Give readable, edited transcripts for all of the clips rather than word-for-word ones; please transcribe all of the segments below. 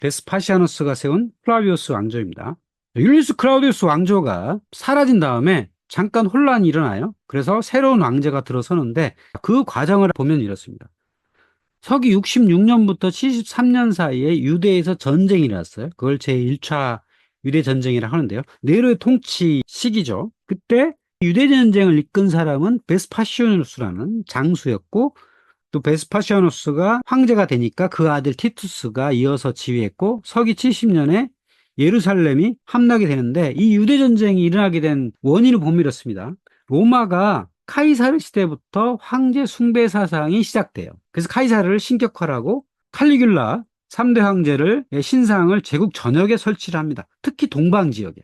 베스파시아누스가 세운 플라비우스 왕조입니다. 율리우스 클라우디우스 왕조가 사라진 다음에 잠깐 혼란이 일어나요. 그래서 새로운 왕제가 들어서는데 그 과정을 보면 이렇습니다. 서기 66년부터 73년 사이에 유대에서 전쟁이 일어났어요. 그걸 제1차 유대 전쟁이라 하는데요. 네로의 통치 시기죠. 그때 유대 전쟁을 이끈 사람은 베스파시아누스라는 장수였고, 또 베스파시아누스가 황제가 되니까 그 아들 티투스가 이어서 지휘했고, 서기 70년에 예루살렘이 함락이 되는데, 이 유대 전쟁이 일어나게 된 원인을 보면 이렇습니다. 로마가 카이사르 시대부터 황제 숭배 사상이 시작돼요. 그래서 카이사르를 신격화하고 칼리귤라 3대 황제를 신상을 제국 전역에 설치를 합니다. 특히 동방 지역에.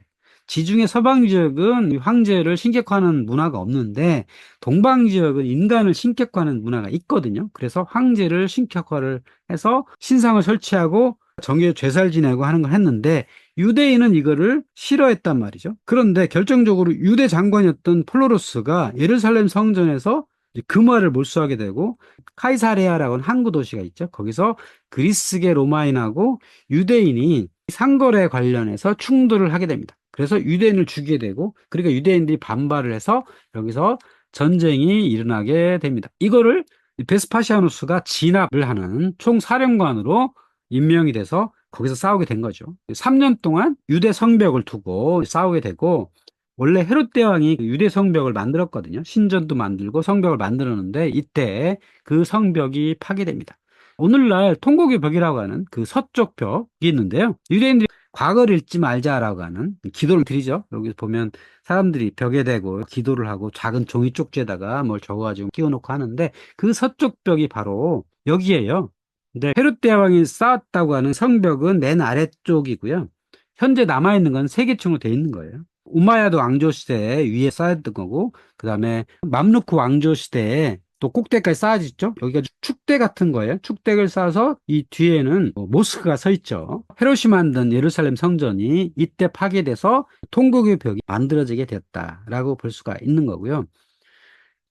지중해 서방 지역은 황제를 신격화하는 문화가 없는데 동방 지역은 인간을 신격화하는 문화가 있거든요. 그래서 황제를 신격화를 해서 신상을 설치하고 정의에 제사를 지내고 하는 걸 했는데 유대인은 이거를 싫어했단 말이죠. 그런데 결정적으로 유대 장관이었던 폴로로스가 예루살렘 성전에서 금화를 몰수하게 되고 카이사레아라고 하는 항구 도시가 있죠. 거기서 그리스계 로마인하고 유대인이 상거래 관련해서 충돌을 하게 됩니다. 그래서 유대인을 죽이게 되고, 그러니까 유대인들이 반발을 해서 여기서 전쟁이 일어나게 됩니다. 이거를 베스파시아누스가 진압을 하는 총사령관으로 임명이 돼서 거기서 싸우게 된 거죠. 3년 동안 유대 성벽을 두고 싸우게 되고, 원래 헤롯 대왕이 유대 성벽을 만들었거든요. 신전도 만들고 성벽을 만들었는데 이때 그 성벽이 파괴됩니다. 오늘날 통곡의 벽이라고 하는 그 서쪽 벽이 있는데요. 유대인들이 과거를 잊지 말자라고 하는 기도를 드리죠. 여기 보면 사람들이 벽에 대고 기도를 하고 작은 종이 쪽지에다가 뭘 적어가지고 끼워놓고 하는데 그 서쪽 벽이 바로 여기에요. 근데 헤롯 대왕이 쌓았다고 하는 성벽은 맨 아래쪽이고요. 현재 남아있는 건 세 개층으로 되어 있는 거예요. 우마야드 왕조 시대에 위에 쌓였던 거고, 그 다음에 맘루크 왕조 시대에 또 꼭대기까지 쌓아졌죠. 여기가 축대 같은 거예요. 축대를 쌓아서 이 뒤에는 모스크가 서 있죠. 헤롯이 만든 예루살렘 성전이 이때 파괴돼서 통곡의 벽이 만들어지게 됐다라고 볼 수가 있는 거고요.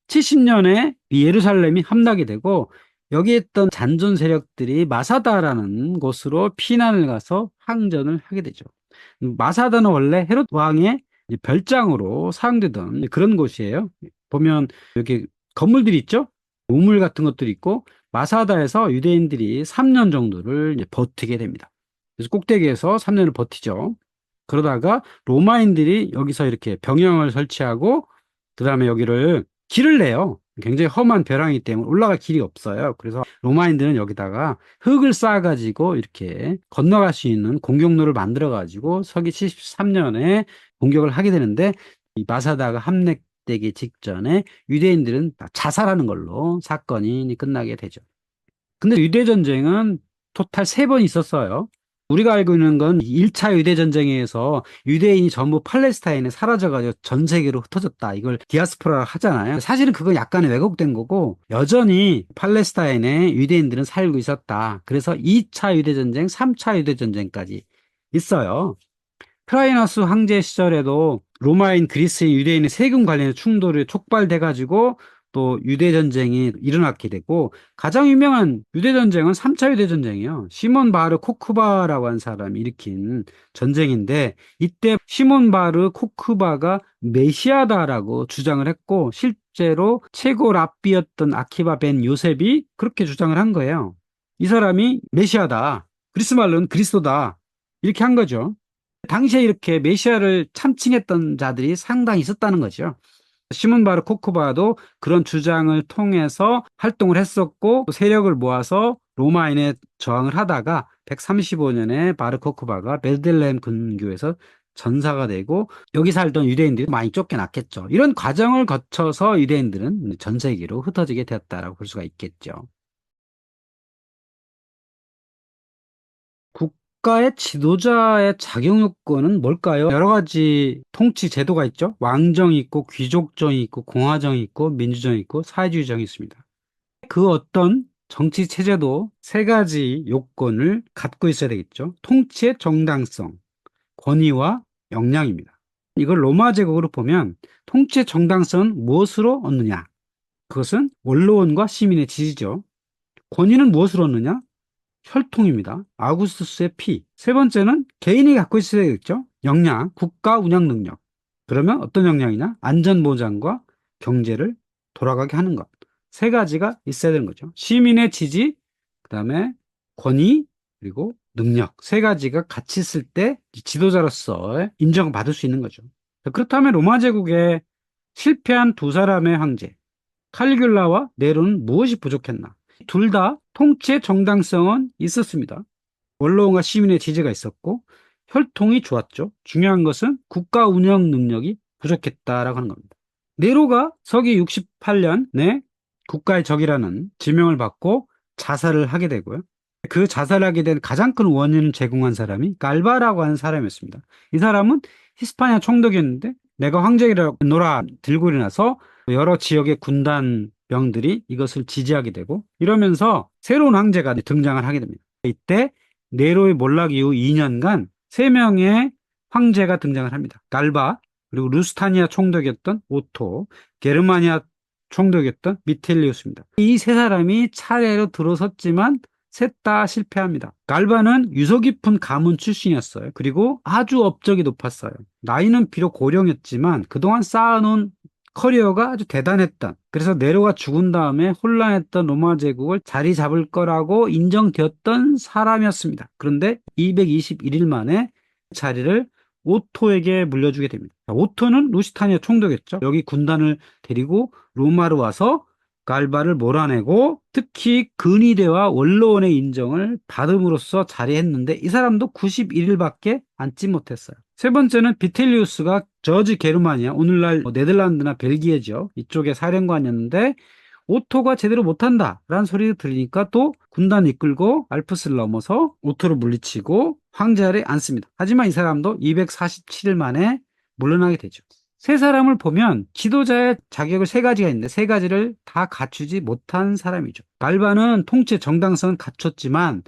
70년에 이 예루살렘이 함락이 되고 여기에 있던 잔존 세력들이 마사다라는 곳으로 피난을 가서 항전을 하게 되죠. 마사다는 원래 헤롯 왕의 별장으로 사용되던 그런 곳이에요. 보면 여기 건물들이 있죠? 우물 같은 것들이 있고 마사다에서 유대인들이 3년 정도를 버티게 됩니다. 그래서 꼭대기에서 3년을 버티죠. 그러다가 로마인들이 여기서 이렇게 병영을 설치하고 그 다음에 여기를 길을 내요. 굉장히 험한 벼랑이기 때문에 올라갈 길이 없어요. 그래서 로마인들은 여기다가 흙을 쌓아가지고 이렇게 건너갈 수 있는 공격로를 만들어가지고 서기 73년에 공격을 하게 되는데 이 마사다가 함락되기 직전에 유대인들은 다 자살하는 걸로 사건이 끝나게 되죠. 근데 유대전쟁은 토탈 3번 있었어요. 우리가 알고 있는 건 1차 유대전쟁에서 유대인이 전부 팔레스타인에 사라져가지고 전 세계로 흩어졌다. 이걸 디아스포라 하잖아요. 사실은 그건 약간의 왜곡된 거고 여전히 팔레스타인에 유대인들은 살고 있었다. 그래서 2차 유대전쟁, 3차 유대전쟁까지 있어요. 트라이너스 황제 시절에도 로마인, 그리스인, 유대인의 세금 관련해 충돌이 촉발돼가지고 또 유대전쟁이 일어났게 되고 가장 유명한 유대전쟁은 3차 유대전쟁이에요. 시몬 바르 코크바라고 한 사람이 일으킨 전쟁인데 이때 시몬 바르 코크바가 메시아다라고 주장을 했고 실제로 최고 랍비였던 아키바 벤 요셉이 그렇게 주장을 한 거예요. 이 사람이 메시아다. 그리스 말로는 그리스도다. 이렇게 한 거죠. 당시에 이렇게 메시아를 참칭했던 자들이 상당히 있었다는 거죠. 시몬 바르 코크바도 그런 주장을 통해서 활동을 했었고 세력을 모아서 로마인에 저항을 하다가 135년에 바르 코크바가 베들레헴 근교에서 전사가 되고 여기 살던 유대인들이 많이 쫓겨났겠죠. 이런 과정을 거쳐서 유대인들은 전 세계로 흩어지게 되었다라고 볼 수가 있겠죠. 국가의 지도자의 자격 요건은 뭘까요? 여러 가지 통치 제도가 있죠. 왕정이 있고 귀족정이 있고 공화정이 있고 민주정이 있고 사회주의정이 있습니다. 그 어떤 정치 체제도 세 가지 요건을 갖고 있어야 되겠죠. 통치의 정당성, 권위와 역량입니다. 이걸 로마 제국으로 보면 통치의 정당성은 무엇으로 얻느냐? 그것은 원로원과 시민의 지지죠. 권위는 무엇으로 얻느냐? 혈통입니다. 아우구스투스의 피. 세 번째는 개인이 갖고 있어야 되겠죠. 역량, 국가 운영 능력. 그러면 어떤 역량이냐? 안전보장과 경제를 돌아가게 하는 것. 세 가지가 있어야 되는 거죠. 시민의 지지, 그 다음에 권위, 그리고 능력. 세 가지가 같이 있을 때 지도자로서 인정받을 수 있는 거죠. 그렇다면 로마 제국의 실패한 두 사람의 황제, 칼리굴라와 네로는 무엇이 부족했나? 둘 다 통치의 정당성은 있었습니다. 원로원과 시민의 지지가 있었고 혈통이 좋았죠. 중요한 것은 국가 운영 능력이 부족했다라고 하는 겁니다. 네로가 서기 68년에 국가의 적이라는 지명을 받고 자살을 하게 되고요. 그 자살하게 된 가장 큰 원인을 제공한 사람이 갈바라고 하는 사람이었습니다. 이 사람은 히스파니아 총독이었는데 내가 황제라고 노라 들고 일어나서 여러 지역의 군단병들이 이것을 지지하게 되고 이러면서 새로운 황제가 등장을 하게 됩니다. 이때 네로의 몰락 이후 2년간 3명의 황제가 등장을 합니다. 갈바, 그리고 루스타니아 총독이었던 오토, 게르마니아 총독이었던 미텔리우스입니다. 이 세 사람이 차례로 들어섰지만 셋 다 실패합니다. 갈바는 유서 깊은 가문 출신이었어요. 그리고 아주 업적이 높았어요. 나이는 비록 고령이었지만 그동안 쌓아놓은 커리어가 아주 대단했던, 그래서 네로가 죽은 다음에 혼란했던 로마 제국을 자리 잡을 거라고 인정되었던 사람이었습니다. 그런데 221일 만에 자리를 오토에게 물려주게 됩니다. 오토는 루시타니아 총독이었죠. 여기 군단을 데리고 로마로 와서 갈바를 몰아내고 특히 근위대와 원로원의 인정을 받음으로써 자리했는데 이 사람도 91일밖에 앉지 못했어요. 세 번째는 비텔리우스가 저지 게르마니아, 오늘날 네덜란드나 벨기에죠. 이쪽의 사령관이었는데 오토가 제대로 못한다라는 소리를 들으니까 또 군단 이끌고 알프스를 넘어서 오토를 물리치고 황제를 앉습니다. 하지만 이 사람도 247일 만에 물러나게 되죠. 세 사람을 보면 지도자의 자격을 세 가지가 있는데 세 가지를 다 갖추지 못한 사람이죠. 갈바는 통치의 정당성은 갖췄지만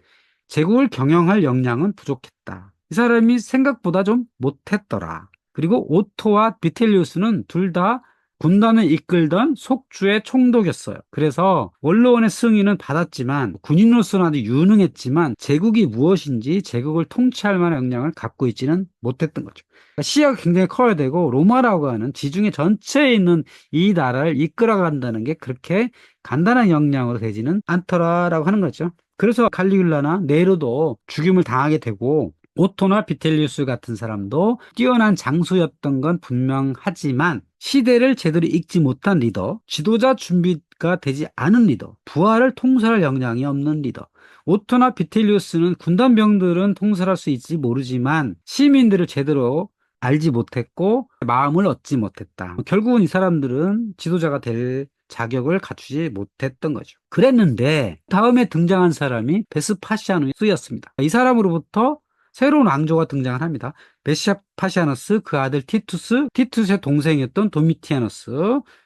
제국을 경영할 역량은 부족했다. 이 사람이 생각보다 좀 못했더라. 그리고 오토와 비텔리우스는 둘 다 군단을 이끌던 속주의 총독이었어요. 그래서 원로원의 승인은 받았지만 군인으로서는 아주 유능했지만 제국이 무엇인지 제국을 통치할 만한 역량을 갖고 있지는 못했던 거죠. 그러니까 시야가 굉장히 커야 되고 로마라고 하는 지중해 전체에 있는 이 나라를 이끌어간다는 게 그렇게 간단한 역량으로 되지는 않더라라고 하는 거죠. 그래서 칼리굴라나 네로도 죽임을 당하게 되고 오토나 비텔리우스 같은 사람도 뛰어난 장수였던 건 분명하지만 시대를 제대로 읽지 못한 리더, 지도자 준비가 되지 않은 리더, 부하를 통솔할 역량이 없는 리더. 오토나 비텔리우스는 군단병들은 통솔할 수 있지 모르지만 시민들을 제대로 알지 못했고 마음을 얻지 못했다. 결국은 이 사람들은 지도자가 될 자격을 갖추지 못했던 거죠. 그랬는데 다음에 등장한 사람이 베스파시아누스였습니다. 이 사람으로부터 새로운 왕조가 등장을 합니다. 베스파시아누스, 그 아들 티투스, 티투스의 동생이었던 도미티아누스,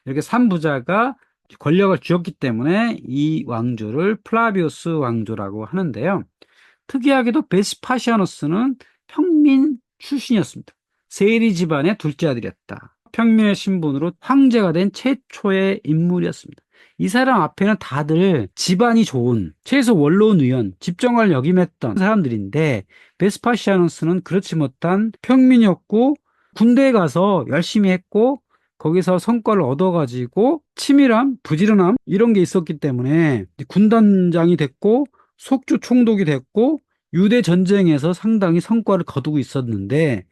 이렇게 3부자가 권력을 쥐었기 때문에 이 왕조를 플라비우스 왕조라고 하는데요. 특이하게도 베스파시아누스는 평민 출신이었습니다. 세리 집안의 둘째 아들이었다. 평민의 신분으로 황제가 된 최초의 인물이었습니다. 이 사람 앞에는 다들 집안이 좋은 최소 원로원 의원, 집정관을 역임했던 사람들인데 베스파시아누스는 그렇지 못한 평민이었고 군대에 가서 열심히 했고 거기서 성과를 얻어가지고 치밀함, 부지런함 이런 게 있었기 때문에 군단장이 됐고 속주 총독이 됐고 유대 전쟁에서 상당히 성과를 거두고 있었는데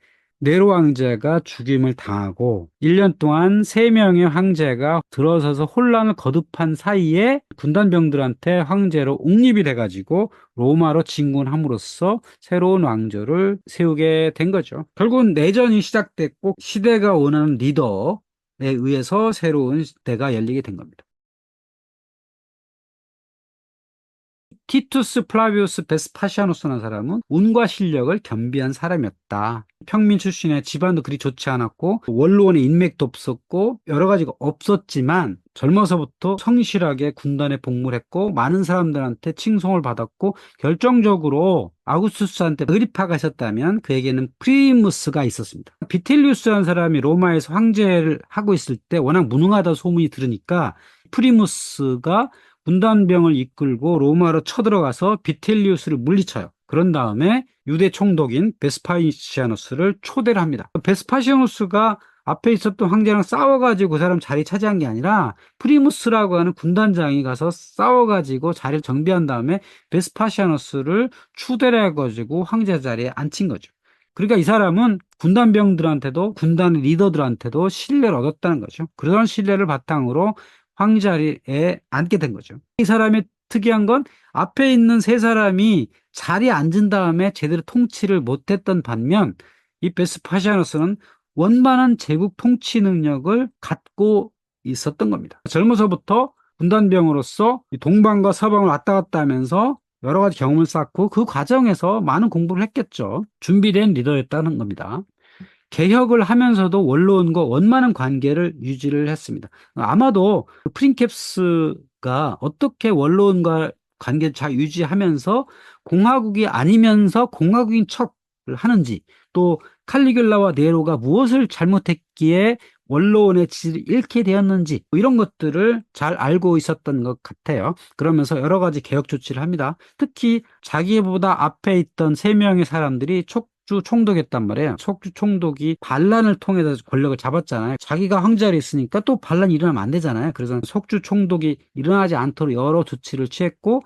네로 황제가 죽임을 당하고 1년 동안 3명의 황제가 들어서서 혼란을 거듭한 사이에 군단병들한테 황제로 옹립이 돼가지고 로마로 진군함으로써 새로운 왕조를 세우게 된 거죠. 결국은 내전이 시작됐고 시대가 원하는 리더에 의해서 새로운 시대가 열리게 된 겁니다. 티투스 플라비우스 베스파시아누스라는 사람은 운과 실력을 겸비한 사람이었다. 평민 출신의 집안도 그리 좋지 않았고 원로원의 인맥도 없었고 여러 가지가 없었지만 젊어서부터 성실하게 군단에 복무를 했고 많은 사람들한테 칭송을 받았고 결정적으로 아우구스투스한테 의리파가 있었다면 그에게는 프리무스가 있었습니다. 비텔리우스라는 사람이 로마에서 황제를 하고 있을 때 워낙 무능하다 소문이 들으니까 프리무스가 군단병을 이끌고 로마로 쳐들어가서 비텔리우스를 물리쳐요. 그런 다음에 유대 총독인 베스파시아누스를 초대를 합니다. 베스파시아누스가 앞에 있었던 황제랑 싸워가지고 그 사람 자리 차지한 게 아니라 프리무스라고 하는 군단장이 가서 싸워가지고 자리를 정비한 다음에 베스파시아누스를 추대를 해가지고 황제 자리에 앉힌 거죠. 그러니까 이 사람은 군단병들한테도 군단 리더들한테도 신뢰를 얻었다는 거죠. 그런 신뢰를 바탕으로 황제 자리에 앉게 된 거죠. 이 사람의 특이한 건 앞에 있는 세 사람이 자리에 앉은 다음에 제대로 통치를 못했던 반면 이 베스파시아누스는 원만한 제국 통치 능력을 갖고 있었던 겁니다. 젊어서부터 군단병으로서 동방과 서방을 왔다 갔다 하면서 여러 가지 경험을 쌓고 그 과정에서 많은 공부를 했겠죠. 준비된 리더였다는 겁니다. 개혁을 하면서도 원로원과 원만한 관계를 유지를 했습니다. 아마도 프린캡스가 어떻게 원로원과 관계를 잘 유지하면서 공화국이 아니면서 공화국인 척을 하는지, 또 칼리귤라와 네로가 무엇을 잘못했기에 원로원의 지지를 잃게 되었는지, 이런 것들을 잘 알고 있었던 것 같아요. 그러면서 여러 가지 개혁 조치를 합니다. 특히 자기보다 앞에 있던 3명의 사람들이 촉주 총독이었단 말이에요. 촉주 총독이 반란을 통해서 권력을 잡았잖아요. 자기가 황제자리에 있으니까 또 반란이 일어나면 안 되잖아요. 그래서 촉주 총독이 일어나지 않도록 여러 조치를 취했고,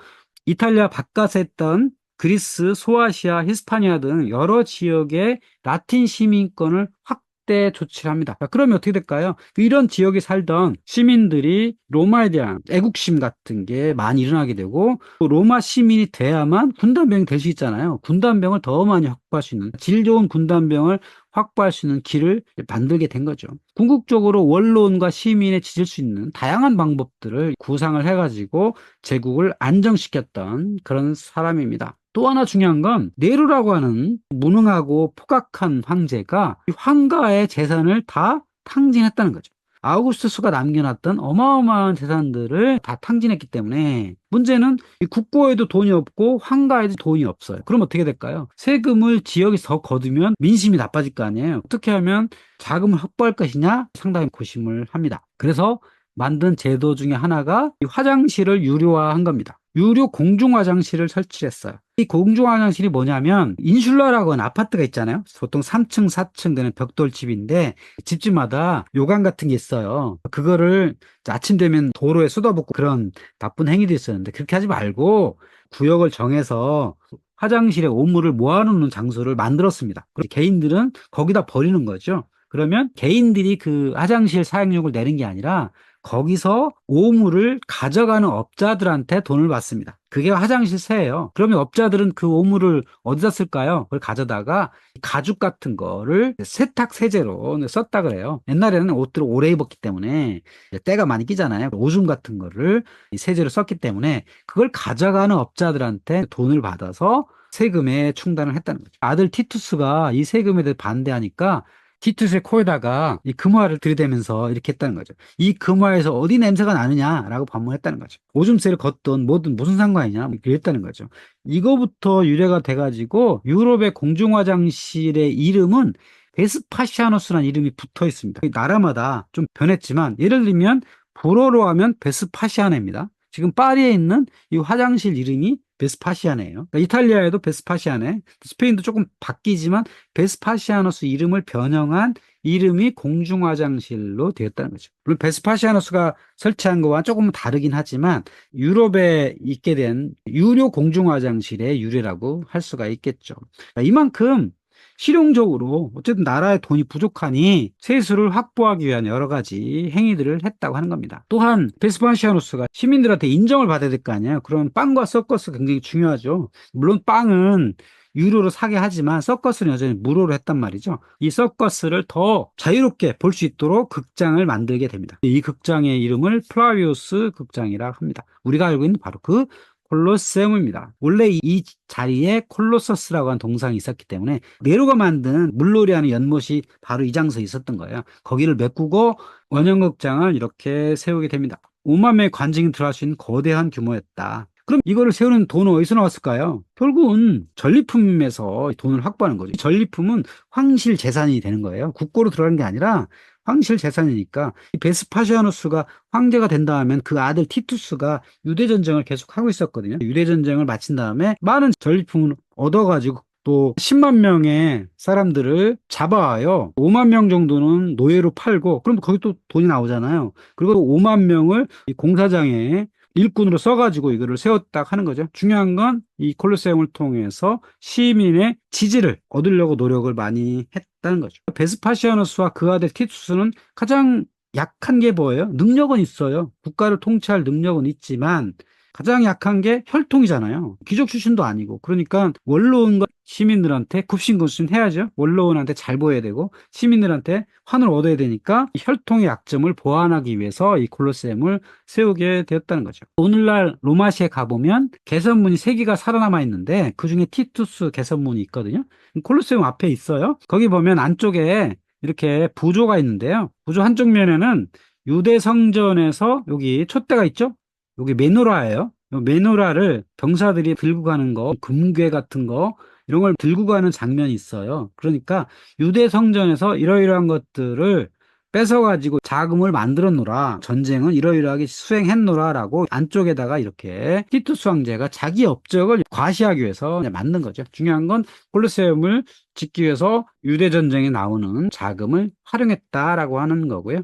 이탈리아 바깥에 있던 그리스, 소아시아, 히스파니아 등 여러 지역의 라틴 시민권을 확대 조치를 합니다. 그러면 어떻게 될까요? 이런 지역에 살던 시민들이 로마에 대한 애국심 같은 게 많이 일어나게 되고, 또 로마 시민이 돼야만 군단병이 될 수 있잖아요. 군단병을 더 많이 확보할 수 있는, 질 좋은 군단병을 확보할 수 있는 길을 만들게 된 거죠. 궁극적으로 원로원과 시민에 지질 수 있는 다양한 방법들을 구상을 해가지고 제국을 안정시켰던 그런 사람입니다. 또 하나 중요한 건 네로라고 하는 무능하고 포각한 황제가 황가의 재산을 다 탕진했다는 거죠. 아우구스투스가 남겨놨던 어마어마한 재산들을 다 탕진했기 때문에 문제는 이 국고에도 돈이 없고 황가에도 돈이 없어요. 그럼 어떻게 될까요? 세금을 지역에서 더 거두면 민심이 나빠질 거 아니에요. 어떻게 하면 자금을 확보할 것이냐 상당히 고심을 합니다. 그래서 만든 제도 중에 하나가 이 화장실을 유료화한 겁니다. 유료 공중 화장실을 설치했어요. 이 공중 화장실이 뭐냐면 인슐라라고 하는 아파트가 있잖아요. 보통 3층, 4층 되는 벽돌집인데 집집마다 요강 같은 게 있어요. 그거를 아침 되면 도로에 쏟아붓고 그런 나쁜 행위도 있었는데 그렇게 하지 말고 구역을 정해서 화장실에 오물을 모아놓는 장소를 만들었습니다. 개인들은 거기다 버리는 거죠. 그러면 개인들이 그 화장실 사용료를 내는 게 아니라 거기서 오물을 가져가는 업자들한테 돈을 받습니다. 그게 화장실세예요. 그러면 업자들은 그 오물을 어디다 쓸까요? 그걸 가져다가 가죽 같은 거를 세탁 세제로 썼다 그래요. 옛날에는 옷들을 오래 입었기 때문에 때가 많이 끼잖아요. 오줌 같은 거를 세제로 썼기 때문에 그걸 가져가는 업자들한테 돈을 받아서 세금에 충당을 했다는 거죠. 아들 티투스가 이 세금에 대해 반대하니까 티투스의 코에다가 이 금화를 들이대면서 이렇게 했다는 거죠. 이 금화에서 어디 냄새가 나느냐라고 반문했다는 거죠. 오줌세를 걷던 뭐든 무슨 상관이냐 이랬다는 거죠. 이거부터 유래가 돼가지고 유럽의 공중화장실의 이름은 베스파시아누스라는 이름이 붙어 있습니다. 나라마다 좀 변했지만 예를 들면 불어로 하면 베스파시아네입니다. 지금 파리에 있는 이 화장실 이름이 베스파시아네예요. 그러니까 이탈리아에도 베스파시아네, 스페인도 조금 바뀌지만 베스파시아누스 이름을 변형한 이름이 공중화장실로 되었다는 거죠. 물론 베스파시아누스가 설치한 거와 조금 다르긴 하지만 유럽에 있게 된 유료 공중화장실의 유래라고 할 수가 있겠죠. 그러니까 이만큼 실용적으로 어쨌든 나라의 돈이 부족하니 세수를 확보하기 위한 여러 가지 행위들을 했다고 하는 겁니다. 또한 베스파시아누스가 시민들한테 인정을 받아야 될 거 아니에요. 그럼 빵과 서커스가 굉장히 중요하죠. 물론 빵은 유료로 사게 하지만 서커스는 여전히 무료로 했단 말이죠. 이 서커스를 더 자유롭게 볼 수 있도록 극장을 만들게 됩니다. 이 극장의 이름을 플라비우스 극장이라고 합니다. 우리가 알고 있는 바로 그 콜로세움입니다. 원래 이 자리에 콜로서스라고 하는 동상이 있었기 때문에 네로가 만든 물놀이하는 연못이 바로 이 장소에 있었던 거예요. 거기를 메꾸고 원형극장을 이렇게 세우게 됩니다. 5만 명의 관중이 들어갈 수 있는 거대한 규모였다. 그럼 이거를 세우는 돈은 어디서 나왔을까요? 결국은 전리품에서 돈을 확보하는 거죠. 전리품은 황실 재산이 되는 거예요. 국고로 들어가는 게 아니라 황실 재산이니까 이 베스파시아누스가 황제가 된 다음엔 그 아들 티투스가 유대 전쟁을 계속 하고 있었거든요. 유대 전쟁을 마친 다음에 많은 전리품을 얻어가지고 또 10만 명의 사람들을 잡아와요. 5만 명 정도는 노예로 팔고, 그럼 거기 또 돈이 나오잖아요. 그리고 5만 명을 이 공사장에 일꾼으로 써가지고 이거를 세웠다 하는 거죠. 중요한 건 이 콜로세움을 통해서 시민의 지지를 얻으려고 노력을 많이 했다는 거죠. 베스파시아누스와 그 아들 티투스는 가장 약한 게 뭐예요? 능력은 있어요. 국가를 통치할 능력은 있지만 가장 약한 게 혈통이잖아요. 귀족 출신도 아니고. 그러니까 원로원과 시민들한테 굽신굽신 해야죠. 원로원한테 잘 보여야 되고 시민들한테 환을 얻어야 되니까 혈통의 약점을 보완하기 위해서 이 콜로세움을 세우게 되었다는 거죠. 오늘날 로마시에 가보면 개선문이 3개가 살아남아 있는데 그중에 티투스 개선문이 있거든요. 콜로세움 앞에 있어요. 거기 보면 안쪽에 이렇게 부조가 있는데요. 부조 한쪽 면에는 유대 성전에서 여기 촛대가 있죠? 여기 메노라예요. 이 메노라를 병사들이 들고 가는 거, 금괴 같은 거, 이런 걸 들고 가는 장면이 있어요. 그러니까 유대 성전에서 이러이러한 것들을 뺏어가지고 자금을 만들어 놓으라. 전쟁은 이러이러하게 수행했노라라고 안쪽에다가 이렇게 티투스 황제가 자기 업적을 과시하기 위해서 만든 거죠. 중요한 건 콜로세움을 짓기 위해서 유대 전쟁에 나오는 자금을 활용했다라고 하는 거고요.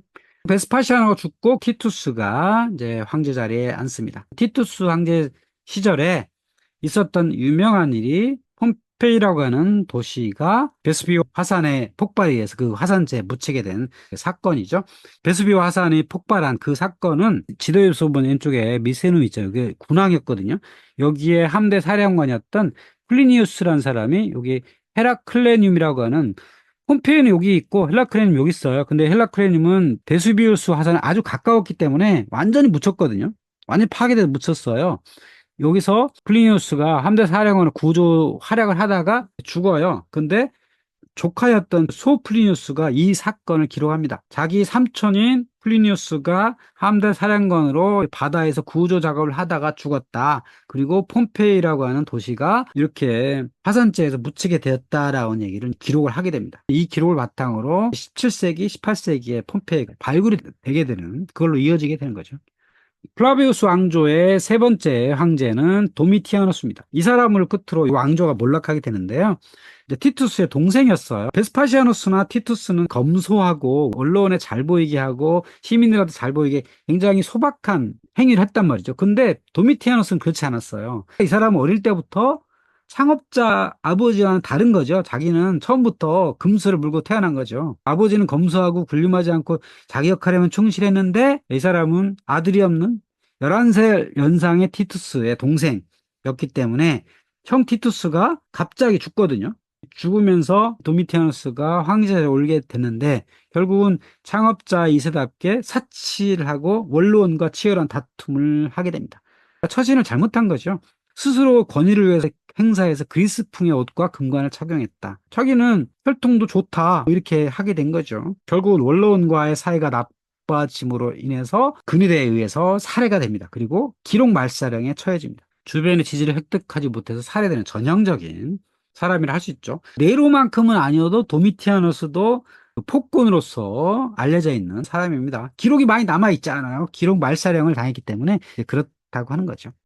베스파시아노가 죽고 티투스가 이제 황제 자리에 앉습니다. 티투스 황제 시절에 있었던 유명한 일이 폼페이라고 하는 도시가 베수비오 화산의 폭발에 의해서 그 화산재에 묻히게 된 사건이죠. 베수비오 화산이 폭발한 그 사건은 지도에서 보면 왼쪽에 미세눔 있죠. 이게 군왕이었거든요. 여기에 함대 사령관이었던 플리니우스라는 사람이 여기 헤라클레늄이라고 하는 폼페이는 여기 있고 헬라크레늄 여기 있어요. 근데 헬라크레늄은 베수비우스 화산에 아주 가까웠기 때문에 완전히 묻혔거든요. 완전히 파괴돼서 묻혔어요. 여기서 플리니우스가 함대 사령관을 구조 활약을 하다가 죽어요. 근데 조카였던 소플리니우스가 이 사건을 기록합니다. 자기 삼촌인 플리니우스가 함대 사령관으로 바다에서 구조 작업을 하다가 죽었다. 그리고 폼페이라고 하는 도시가 이렇게 화산재에서 묻히게 되었다라는 얘기를 기록을 하게 됩니다. 이 기록을 바탕으로 17세기, 18세기에 폼페이가 발굴이 되게 되는, 그걸로 이어지게 되는 거죠. 플라비우스 왕조의 3번째 황제는 도미티아누스입니다. 이 사람을 끝으로 왕조가 몰락하게 되는데요. 이제 티투스의 동생이었어요. 베스파시아누스나 티투스는 검소하고 언론에 잘 보이게 하고 시민들한테 잘 보이게 굉장히 소박한 행위를 했단 말이죠. 근데 도미티아누스는 그렇지 않았어요. 이 사람은 어릴 때부터 창업자 아버지와는 다른 거죠. 자기는 처음부터 금수를 물고 태어난 거죠. 아버지는 검소하고 군림하지 않고 자기 역할에만 충실했는데 이 사람은 아들이 없는 11살 연상의 티투스의 동생이었기 때문에 형 티투스가 갑자기 죽거든요. 죽으면서 도미티아누스가 황제에 올게 됐는데 결국은 창업자 2세답게 사치를 하고 원로원과 치열한 다툼을 하게 됩니다. 처신을 잘못한 거죠. 스스로 권위를 위해서 행사해서 그리스풍의 옷과 금관을 착용했다. 자기는 혈통도 좋다 이렇게 하게 된 거죠. 결국은 원로원과의 사이가 나빠짐으로 인해서 근위대에 의해서 살해가 됩니다. 그리고 기록 말살형에 처해집니다. 주변의 지지를 획득하지 못해서 살해되는 전형적인 사람이라 할 수 있죠. 네로만큼은 아니어도 도미티아누스도 폭군으로서 알려져 있는 사람입니다. 기록이 많이 남아 있잖아요. 기록 말살형을 당했기 때문에 그렇다고 하는 거죠.